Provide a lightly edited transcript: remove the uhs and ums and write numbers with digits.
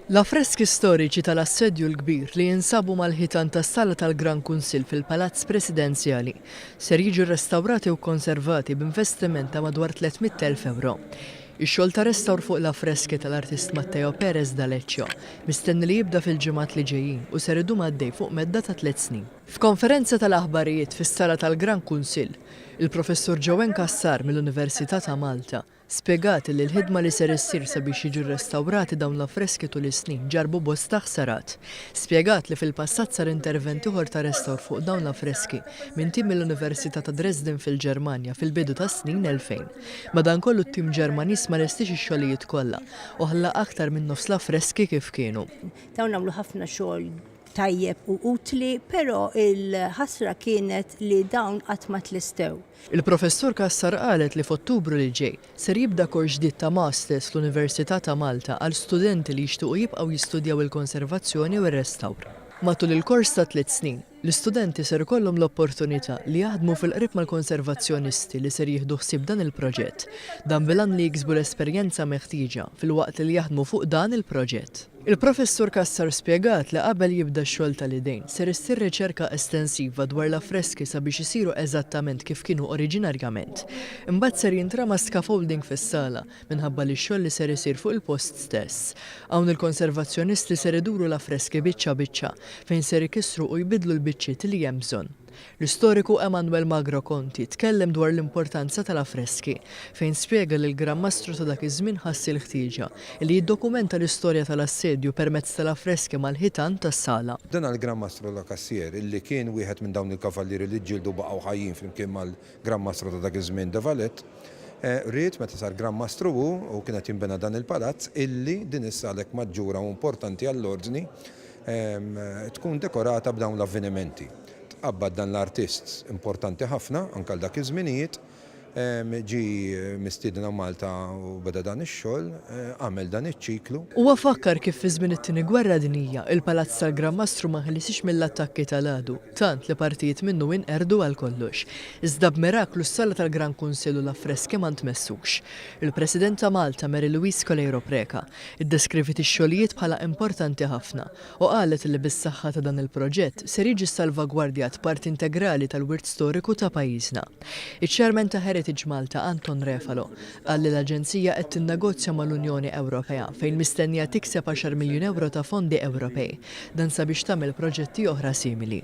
L-affreski storiċi tal-assedju l-kbir li jinsabu mal-ħitan tas-sala tal-Gran Kunsill fil-Palazz Presidenzjali ser jiġu restawrati u konservati b'investiment ta' madwar 300,000 euro. Ix-xogħol ta' restawr fuq l-affreski tal-artist Matteo Perez d'Aleccio mistenni li jibda fil-ġimgħat li ġejjin u ser idum għaddej fuq medda ta' 3 snin. F'konferenza tal-aħbarijiet fis-sala tal-Gran Kunsill, il-professur Joen Cassar mill-Università ta' Malta spjegat li l-ħidma li ser issir sabiex jiġu restawrati dawn l-affreski tul is-snin ġarbu bosta ħsarat. Spjegat li fil-passat sar interventi ieħor ta' restawr fuq dawn l-affreski minn tim mill-Università ta' Dresden fil-Ġermanja fil-bidu tas snin 2000. Madankollu t-tim Ġermaniż ma restix ix-xogħlijiet kollha u ħalla aktar minn nofs l-affreski kif kienu. Dawn nagħmlu ħafna xogħol tajjeb u utli, però il-ħasra kienet li dawn qatt ma tlistew. Il-professur Cassar qalet li f'Ottubru li ġej ser jibda kors ġdid ta' masters fl-Università ta' Malta għal studenti li jixtiequ jibqgħu jistudjaw il-konservazzjoni u r-restawr. Matul il-kors ta' 3 snin, l-istudenti ser ikollhom l-opportunità li jaħdmu fil-qrib mal-konservazzjonisti li ser jieħdu ħsieb dan il-proġett, dan bilan li jiksbu l-esperjenza meħtieġa fil-waqt li jaħdmu fuq dan il-proġett. Il-professur Cassar spjegat li qabel jibda x-xogħol tal-idejn ser issir riċerka estensiva dwar l-affreski sabiex isiru eżattament kif kienu oriġinarjament. Imbagħad ser jintrama scaffolding fis-sala minħabba li x-xogħol li ser isir fuq il-post stess. Hawn il-konservazzjonisti ser iduru l-affreski biċċa biċċa fejn ser ikissru u jbidlu l-biċċiet li hemm bżonn. L-istoriku Emanuel Magro Conti tkellem dwar l-importanza tal-affreski fejn spjega li l-Gran Mastru ta' dak iż-żmien ħassi l-ħtieġa li jiddokumenta l-istorja tal-assedju permezz tal-affreski mal-ħitan tas-sala. Dan għall-Gran Mastru la Cassier illi kien wieħed minn dawn il-kavallieri li ġġieldu baqgħu ħajjin flimkien mal-Gran Mastru ta' dak iż-żmien de Valett, rrid meta sar Gran Mastru u kienet jinbena dan il-palazz illi din is-salek maġġura u importanti għall-ordni tkun dekorata b'dawn l-avvenimenti. Tqabbad dan l-artist importanti ħafna anke għal dak iż-żminijiet, ġi mistiedna Malta u beda dan ix-xogħol, għamel dan iċ-ċiklu. Huwa fakkar kif fi żmien it-tieni Gwerra Dinjija il-Palazz tal-Gran Mastru ma ħlisix mill-attakki tal-għadu, tant li partijiet minnu inqerdu għal kollox. Iżda b'miraklu s-sala tal-Gran Kunsill u l-affreski ma ntmessux. Il-President ta' Malta Mary Louise Coleiro Preca iddeskrivit ix-xogħlijiet bħala importanti ħafna u qalet li bis-saħħa ta' dan il-proġett ser jiġi salvagwardjat parti integrali tal-wirt storiku ta' pajjiżna. Iċ-Chairman ta' Malta Anton Refalo qal li l-Aġenzija qed tinnegozja mal-Unjoni Ewropea fejn mistennija tikseb 10 miljun euro ta' fondi Ewropej dan sabiex tagħmel proġetti oħra simili.